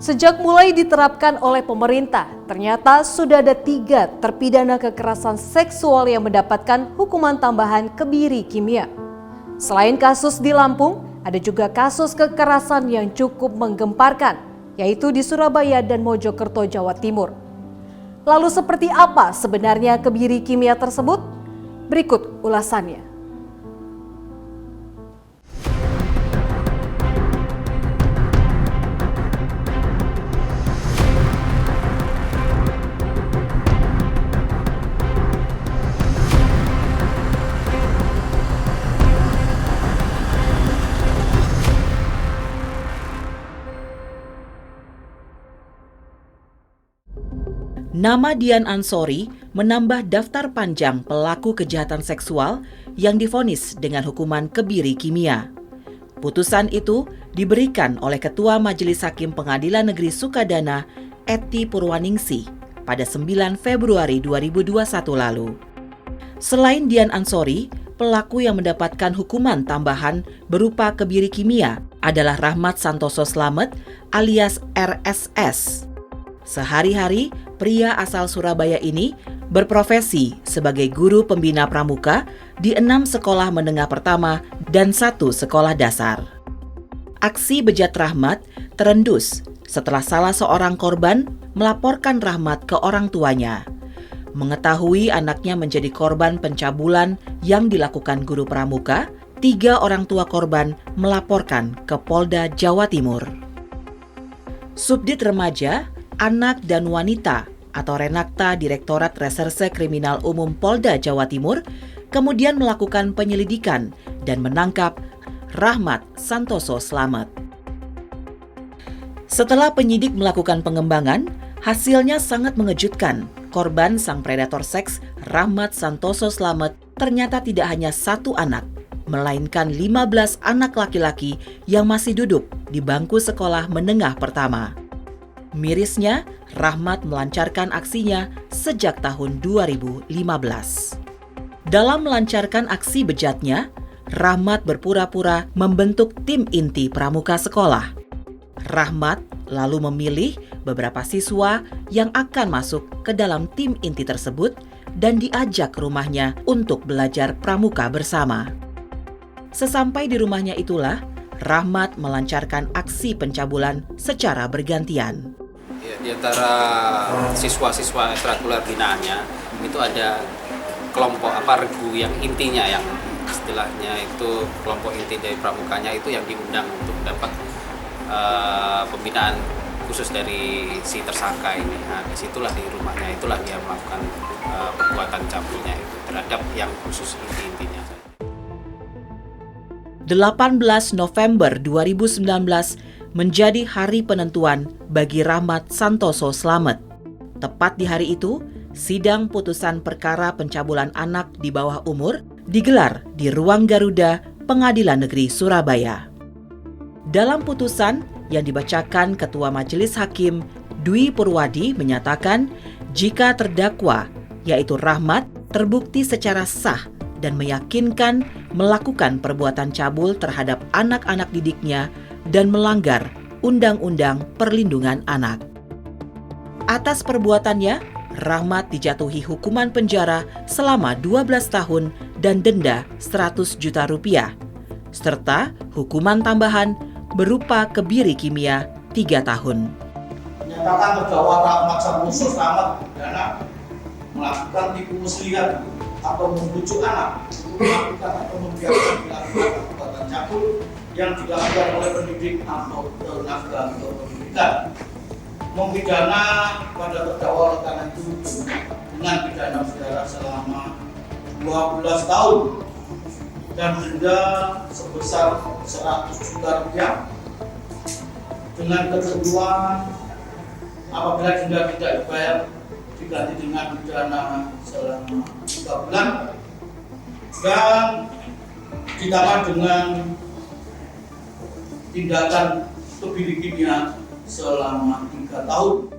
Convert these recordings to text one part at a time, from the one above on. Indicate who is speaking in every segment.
Speaker 1: Sejak mulai diterapkan oleh pemerintah, ternyata sudah ada 3 terpidana kekerasan seksual yang mendapatkan hukuman tambahan kebiri kimia. Selain kasus di Lampung, ada juga kasus kekerasan yang cukup menggemparkan, yaitu di Surabaya dan Mojokerto, Jawa Timur. Lalu seperti apa sebenarnya kebiri kimia tersebut? Berikut ulasannya.
Speaker 2: Nama Dian Ansori menambah daftar panjang pelaku kejahatan seksual yang divonis dengan hukuman kebiri kimia. Putusan itu diberikan oleh Ketua Majelis Hakim Pengadilan Negeri Sukadana, Eti Purwaningsih, pada 9 Februari 2021 lalu. Selain Dian Ansori, pelaku yang mendapatkan hukuman tambahan berupa kebiri kimia adalah Rahmat Santoso Slamet alias RSS. Sehari-hari, pria asal Surabaya ini berprofesi sebagai guru pembina pramuka di 6 sekolah menengah pertama dan 1 sekolah dasar. Aksi bejat Rahmat terendus setelah salah seorang korban melaporkan Rahmat ke orang tuanya. Mengetahui anaknya menjadi korban pencabulan yang dilakukan guru pramuka, 3 orang tua korban melaporkan ke Polda Jawa Timur. Subdit Remaja, Anak dan Wanita atau Renakta Direktorat Reserse Kriminal Umum Polda Jawa Timur kemudian melakukan penyelidikan dan menangkap Rahmat Santoso Slamet. Setelah penyidik melakukan pengembangan, hasilnya sangat mengejutkan. Korban sang predator seks Rahmat Santoso Slamet ternyata tidak hanya 1 anak, melainkan 15 anak laki-laki yang masih duduk di bangku sekolah menengah pertama. Mirisnya, Rahmat melancarkan aksinya sejak tahun 2015. Dalam melancarkan aksi bejatnya, Rahmat berpura-pura membentuk tim inti pramuka sekolah. Rahmat lalu memilih beberapa siswa yang akan masuk ke dalam tim inti tersebut dan diajak ke rumahnya untuk belajar pramuka bersama. Sesampai di rumahnya itulah, Rahmat melancarkan aksi pencabulan secara bergantian.
Speaker 3: Ya, di antara siswa-siswa ekstrakurikuler binaannya itu ada kelompok regu yang intinya, yang istilahnya itu kelompok inti dari pramukanya itu yang diundang untuk dapat pembinaan khusus dari si tersangka ini. Nah, disitulah di rumahnya itulah dia melakukan perbuatan cabulnya itu terhadap yang khusus inti-intinya.
Speaker 2: 18 November 2019 menjadi hari penentuan bagi Rahmat Santoso Slamet. Tepat di hari itu, sidang putusan perkara pencabulan anak di bawah umur digelar di Ruang Garuda Pengadilan Negeri Surabaya. Dalam putusan yang dibacakan Ketua Majelis Hakim Dwi Purwadi menyatakan jika terdakwa, yaitu Rahmat, terbukti secara sah dan meyakinkan melakukan perbuatan cabul terhadap anak-anak didiknya dan melanggar Undang-Undang Perlindungan Anak. Atas perbuatannya, Rahmat dijatuhi hukuman penjara selama 12 tahun dan denda 100 juta rupiah, serta hukuman tambahan berupa kebiri kimia 3 tahun.
Speaker 4: Menyatakan terdakwa Rahmat Santoso Slamet pidana melakukan tipu muslihat atau membujuk anak, melakukan atau membiarkan dilakukan perbuatan cabul yang dilakukan oleh pendidik atau tenaga pendidikan, mempidana pada terdakwa karena itu dengan pidana penjara selama 12 tahun dan denda sebesar 100 juta rupiah dengan ketentuan apabila denda tidak dibayar diganti dengan pidana selama 3 bulan dan ditambah dengan tindakan kebiri kimia selama 3 tahun.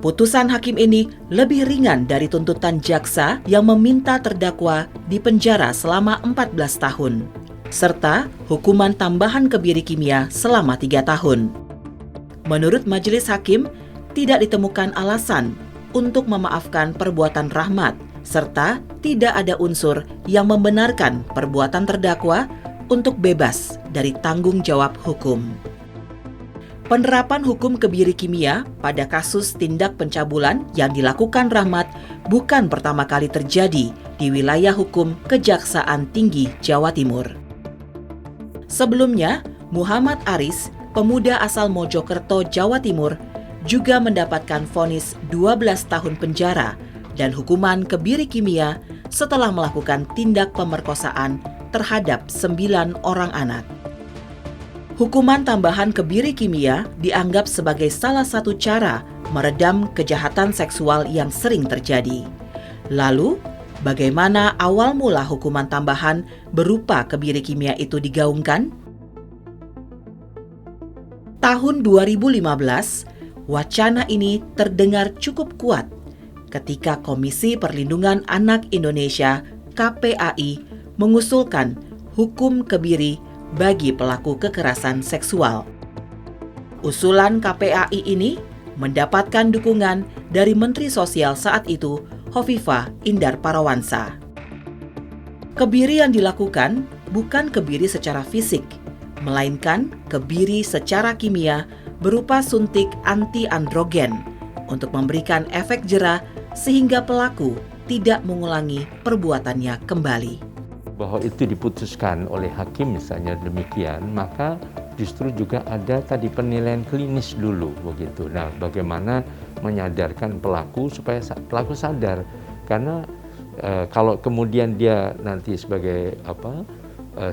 Speaker 2: Putusan hakim ini lebih ringan dari tuntutan jaksa yang meminta terdakwa dipenjara selama 14 tahun, serta hukuman tambahan kebiri kimia selama 3 tahun. menurut majelis hakim tidak ditemukan alasan untuk memaafkan perbuatan Rahmat, serta tidak ada unsur yang membenarkan perbuatan terdakwa untuk bebas dari tanggung jawab hukum. Penerapan hukum kebiri kimia pada kasus tindak pencabulan yang dilakukan Rahmat bukan pertama kali terjadi di wilayah hukum Kejaksaan Tinggi Jawa Timur. Sebelumnya, Muhammad Aris, pemuda asal Mojokerto, Jawa Timur, juga mendapatkan vonis 12 tahun penjara dan hukuman kebiri kimia setelah melakukan tindak pemerkosaan terhadap 9 orang anak. Hukuman tambahan kebiri kimia dianggap sebagai salah satu cara meredam kejahatan seksual yang sering terjadi. Lalu, bagaimana awal mula hukuman tambahan berupa kebiri kimia itu digaungkan? Tahun 2015, wacana ini terdengar cukup kuat ketika Komisi Perlindungan Anak Indonesia (KPAI) mengusulkan hukum kebiri bagi pelaku kekerasan seksual. Usulan KPAI ini mendapatkan dukungan dari Menteri Sosial saat itu, Hovifah Indar Parawansa. Kebiri yang dilakukan bukan kebiri secara fisik, melainkan kebiri secara kimia berupa suntik anti-androgen untuk memberikan efek jera sehingga pelaku tidak mengulangi perbuatannya kembali.
Speaker 5: Bahwa itu diputuskan oleh hakim misalnya demikian, maka justru juga ada tadi penilaian klinis dulu begitu. Nah, bagaimana menyadarkan pelaku supaya pelaku sadar, karena kalau kemudian dia nanti sebagai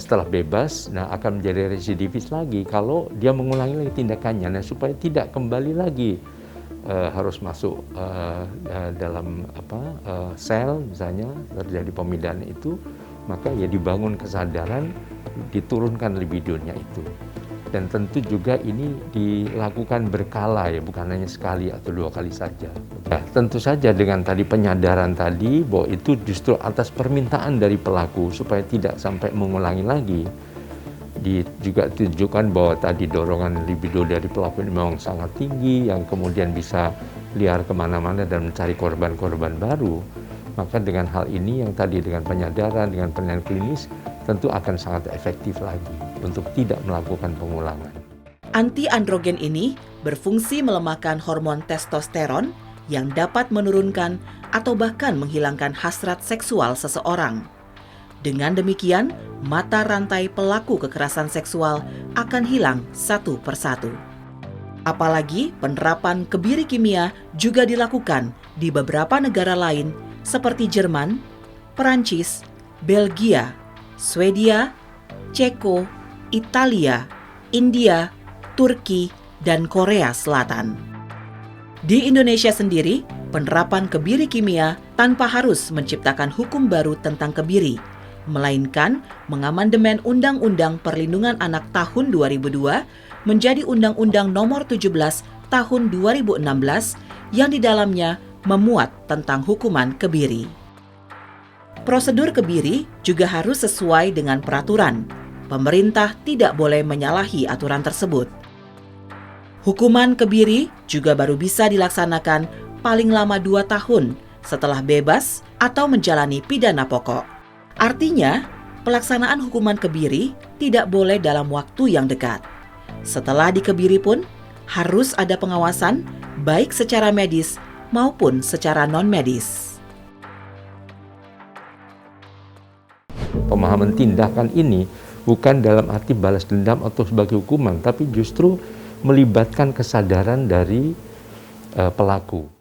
Speaker 5: setelah bebas, nah akan menjadi residivis lagi kalau dia mengulangi lagi tindakannya. Nah, supaya tidak kembali lagi harus masuk dalam sel misalnya terjadi pemindahan itu, maka ya dibangun kesadaran, diturunkan libidonya itu. Dan tentu juga ini dilakukan berkala ya, bukan hanya sekali atau 2 kali saja. Nah, tentu saja dengan tadi penyadaran tadi bahwa itu justru atas permintaan dari pelaku supaya tidak sampai mengulangi lagi. Juga tunjukkan bahwa tadi dorongan libido dari pelaku ini memang sangat tinggi, yang kemudian bisa liar kemana-mana dan mencari korban-korban baru. Maka dengan hal ini yang tadi dengan penyadaran, dengan penilaian klinis, tentu akan sangat efektif lagi untuk tidak melakukan pengulangan.
Speaker 2: Anti-androgen ini berfungsi melemahkan hormon testosteron yang dapat menurunkan atau bahkan menghilangkan hasrat seksual seseorang. Dengan demikian, mata rantai pelaku kekerasan seksual akan hilang satu persatu. Apalagi penerapan kebiri kimia juga dilakukan di beberapa negara lain seperti Jerman, Perancis, Belgia, Swedia, Ceko, Italia, India, Turki, dan Korea Selatan. Di Indonesia sendiri, penerapan kebiri kimia tanpa harus menciptakan hukum baru tentang kebiri, melainkan mengamandemen Undang-Undang Perlindungan Anak tahun 2002 menjadi Undang-Undang Nomor 17 tahun 2016 yang di dalamnya memuat tentang hukuman kebiri. Prosedur kebiri juga harus sesuai dengan peraturan. Pemerintah tidak boleh menyalahi aturan tersebut. Hukuman kebiri juga baru bisa dilaksanakan paling lama 2 tahun setelah bebas atau menjalani pidana pokok. Artinya, pelaksanaan hukuman kebiri tidak boleh dalam waktu yang dekat. Setelah dikebiri pun, harus ada pengawasan baik secara medis maupun secara non-medis.
Speaker 5: Pemahaman tindakan ini bukan dalam arti balas dendam atau sebagai hukuman, tapi justru melibatkan kesadaran dari pelaku.